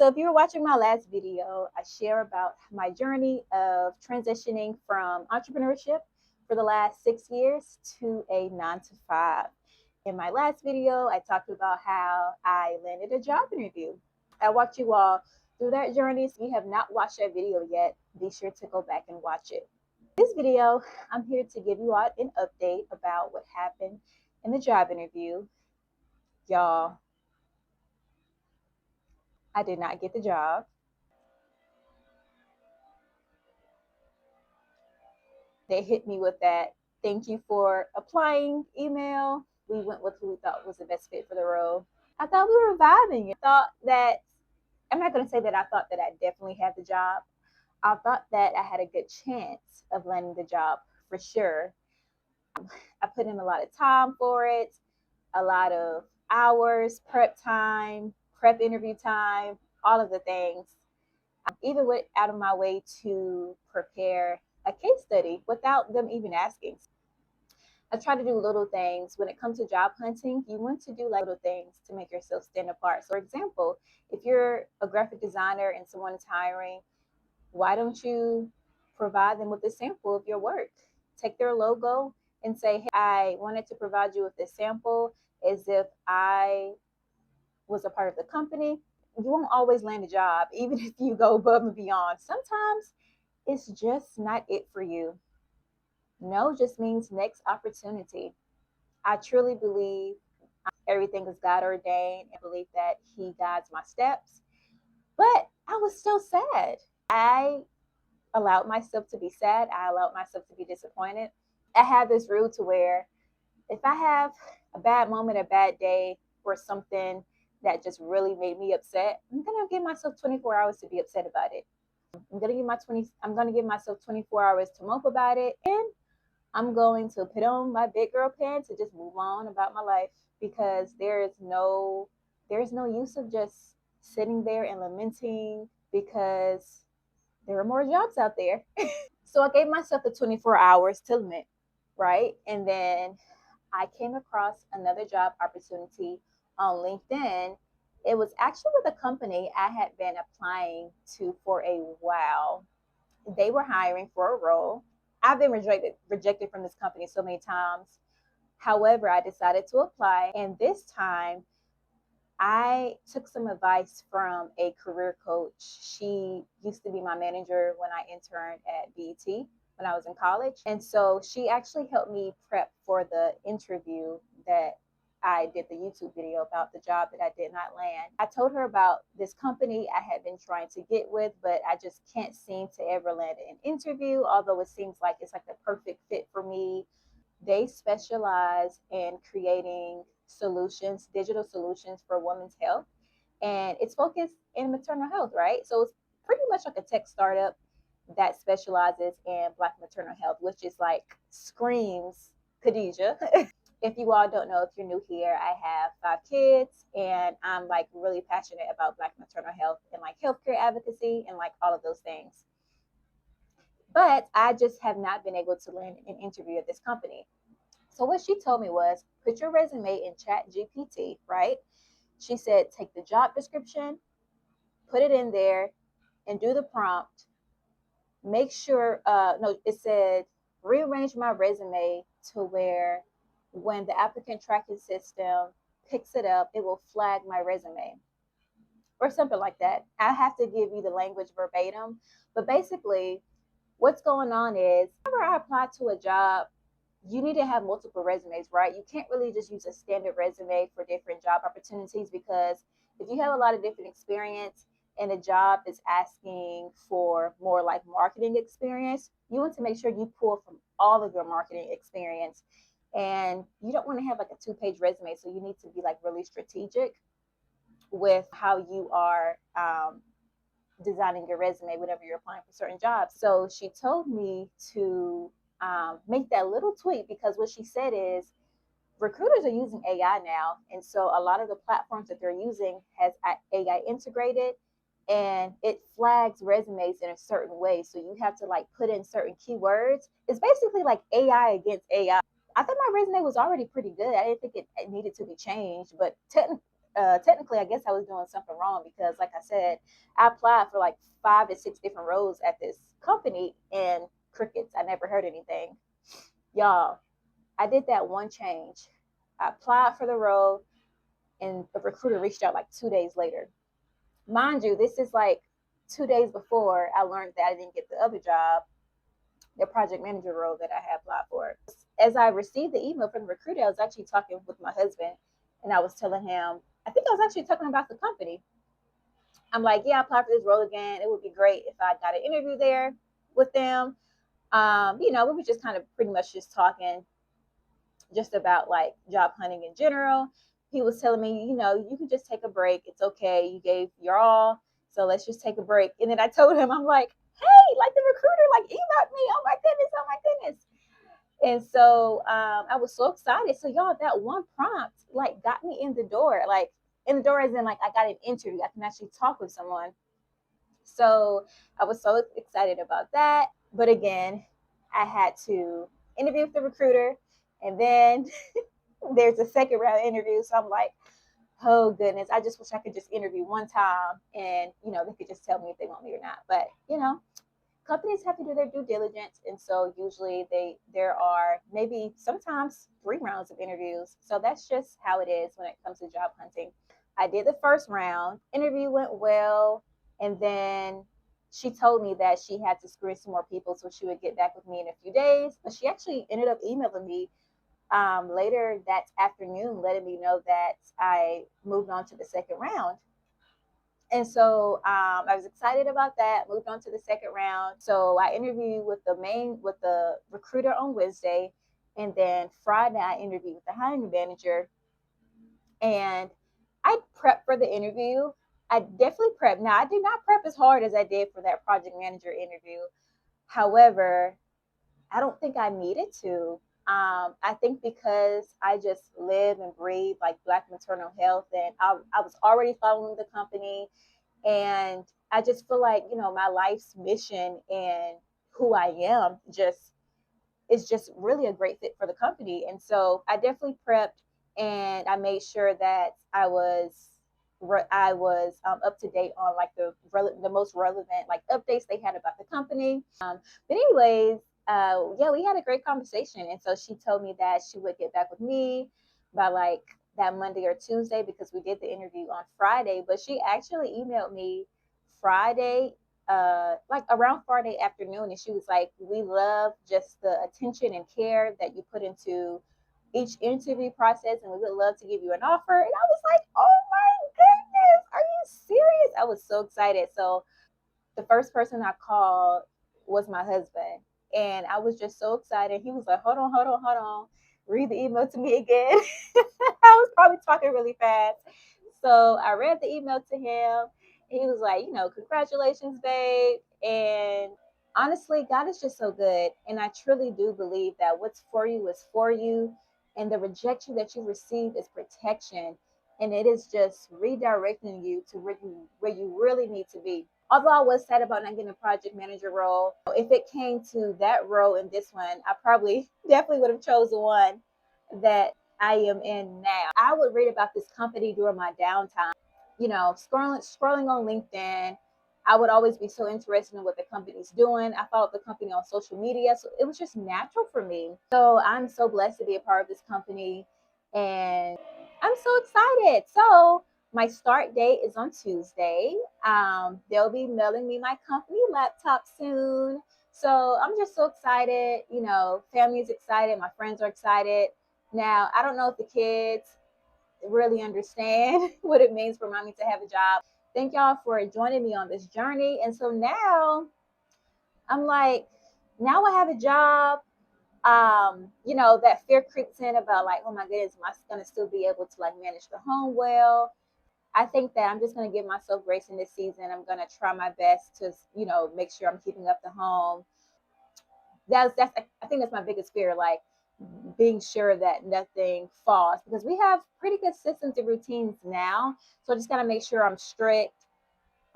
So if you were watching my last video, I share about my journey of transitioning from entrepreneurship for the last 6 years to a 9 to 5. In my last video, I talked about how I landed a job interview. I walked you all through that journey. So if you have not watched that video yet, be sure to go back and watch it. This video, I'm here to give you all an update about what happened in the job interview. Y'all, I did not get the job. They hit me with that thank you for applying email. We went with who we thought was the best fit for the role. I thought we were vibing. I thought that, I'm not going to say that I thought that I definitely had the job. I thought that I had a good chance of landing the job for sure. I put in a lot of time for it, a lot of hours, prep time, prep interview time, all of the things. Even went out of my way to prepare a case study without them even asking. I try to do little things. When it comes to job hunting, you want to do like little things to make yourself stand apart. So, for example, if you're a graphic designer and someone is hiring, why don't you provide them with a sample of your work? Take their logo and say, hey, I wanted to provide you with this sample as if I was a part of the company. You won't always land a job, even if you go above and beyond. Sometimes it's just not it for you. No just means next opportunity. I truly believe everything is God ordained and believe that He guides my steps. But I was still sad. I allowed myself to be sad. I allowed myself to be disappointed. I have this rule to where if I have a bad moment, a bad day, or something that just really made me upset, I'm gonna give myself 24 hours to be upset about it. I'm gonna give myself 24 hours to mope about it, and I'm going to put on my big girl pants and just move on about my life, because there's no use of just sitting there and lamenting, because there are more jobs out there. So I gave myself the 24 hours to lament, right? And then I came across another job opportunity on LinkedIn. It was actually with a company I had been applying to for a while. They were hiring for a role. I've been rejected from this company so many times. However, I decided to apply, and this time I took some advice from a career coach. She used to be my manager when I interned at BET when I was in college. And so she actually helped me prep for the interview that I did the YouTube video about, the job that I did not land. I told her about this company I had been trying to get with, but I just can't seem to ever land an interview, although it seems like it's like the perfect fit for me. They specialize in creating solutions, digital solutions for women's health, and it's focused in maternal health, right? So it's pretty much like a tech startup that specializes in Black maternal health, which is like screams Khadijah. If you all don't know, if you're new here, I have 5 kids, and I'm like really passionate about Black maternal health and like healthcare advocacy and like all of those things. But I just have not been able to land an interview at this company. So what she told me was, put your resume in Chat GPT, right? She said, take the job description, put it in there, and do the prompt. Make sure, no, it said, rearrange my resume to where when the applicant tracking system picks it up, it will flag my resume or something like that. I have to give you the language verbatim, but basically what's going on is whenever I apply to a job, you need to have multiple resumes, right? You can't really just use a standard resume for different job opportunities, because if you have a lot of different experience and a job is asking for more like marketing experience, you want to make sure you pull from all of your marketing experience. And you don't want to have like a 2-page resume. So you need to be like really strategic with how you are designing your resume whenever you're applying for certain jobs. So she told me to make that little tweak, because what she said is recruiters are using AI now. And so a lot of the platforms that they're using has AI integrated, and it flags resumes in a certain way. So you have to like put in certain keywords. It's basically like AI against AI. I thought my resume was already pretty good. I didn't think it needed to be changed, but technically, I guess I was doing something wrong because, like I said, I applied for like 5 to 6 different roles at this company and crickets. I never heard anything. Y'all, I did that one change. I applied for the role, and the recruiter reached out like 2 days later. Mind you, this is like 2 days before I learned that I didn't get the other job, the project manager role that I had applied for. As I received the email from the recruiter, I was actually talking with my husband, and I was telling him, I think I was actually talking about the company. I'm like, yeah, I applied for this role again. It would be great if I got an interview there with them. We were just kind of pretty much just talking just about like job hunting in general. He was telling me, you can just take a break. It's okay. You gave your all. So let's just take a break. And then I told him, I'm like, hey, like the recruiter, like emailed me. Oh my goodness. Oh my goodness. And so I was so excited. So y'all, that one prompt like got me in the door. Like in the door as in like I got an interview. I can actually talk with someone. So I was so excited about that. But again, I had to interview with the recruiter, and then there's a second round interview. So I'm like, oh goodness, I just wish I could just interview one time and they could just tell me if they want me or not. But companies have to do their due diligence, and so usually there are maybe sometimes 3 rounds of interviews. So that's just how it is when it comes to job hunting. I did the first round, interview went well, and then she told me that she had to screen some more people, so she would get back with me in a few days. But she actually ended up emailing me later that afternoon, letting me know that I moved on to the second round. And so I was excited about that. Moved on to the second round. So I interviewed with the recruiter on Wednesday, and then Friday I interviewed with the hiring manager. And I prepped for the interview. I definitely prepped. Now I did not prep as hard as I did for that project manager interview. However, I don't think I needed to. I think because I just live and breathe like Black maternal health, and I was already following the company, and I just feel like my life's mission and who I am just is just really a great fit for the company. And so I definitely prepped, and I made sure that I was up to date on like the most relevant like updates they had about the company. But anyways, yeah, we had a great conversation, and so she told me that she would get back with me by like that Monday or Tuesday because we did the interview on Friday. But she actually emailed me Friday, like around Friday afternoon, and she was like, "We love just the attention and care that you put into each interview process, and we would love to give you an offer." And I was like, "Oh my goodness, are you serious?" I was so excited. So the first person I called was my husband, and I was just so excited. He was like, "Hold on, hold on, hold on. Read the email to me again." I was probably talking really fast. So I read the email to him. He was like, "Congratulations, babe." And honestly, God is just so good. And I truly do believe that what's for you is for you. And the rejection that you receive is protection. And it is just redirecting you to where you really need to be. Although I was sad about not getting a project manager role, if it came to that role in this one, I probably definitely would have chose the one that I am in now. I would read about this company during my downtime, scrolling on LinkedIn. I would always be so interested in what the company's doing. I followed the company on social media, so it was just natural for me. So I'm so blessed to be a part of this company, and I'm so excited. So my start date is on Tuesday. They'll be mailing me my company laptop soon. So I'm just so excited. Family is excited. My friends are excited. Now, I don't know if the kids really understand what it means for mommy to have a job. Thank y'all for joining me on this journey. And so now I'm like, now I have a job. That fear creeps in about like, oh my goodness, am I gonna still be able to like manage the home well? I think that I'm just gonna give myself grace in this season. I'm gonna try my best to, make sure I'm keeping up the home. That's I think that's my biggest fear, like being sure that nothing falls, because we have pretty good systems and routines now. So I just gotta make sure I'm strict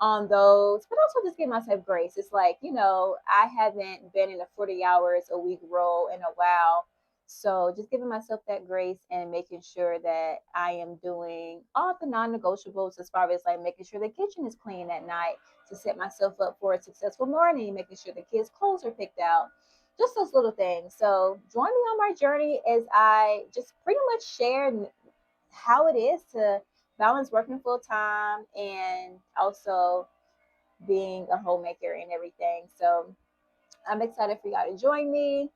on those, but also just give myself grace. It's like, I haven't been in a 40 hours a week role in a while. So just giving myself that grace and making sure that I am doing all the non-negotiables as far as like making sure the kitchen is clean at night to set myself up for a successful morning, making sure the kids' clothes are picked out, just those little things. So join me on my journey as I just pretty much share how it is to balance working full time and also being a homemaker and everything. So I'm excited for y'all to join me.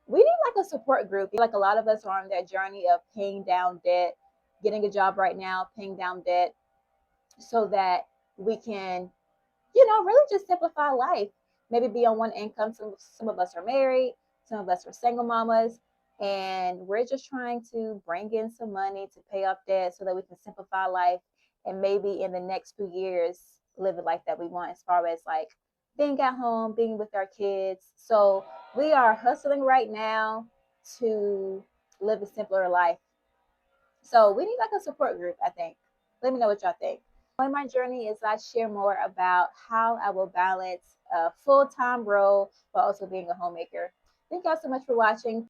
We need like a support group. Like a lot of us are on that journey of paying down debt, getting a job right now, paying down debt so that we can, really just simplify life. Maybe be on one income. Some of us are married, some of us are single mamas, and we're just trying to bring in some money to pay off debt so that we can simplify life and maybe in the next few years live the life that we want as far as like being at home, being with our kids. So we are hustling right now to live a simpler life. So we need like a support group, I think. Let me know what y'all think. On my journey is I share more about how I will balance a full-time role while also being a homemaker. Thank y'all so much for watching.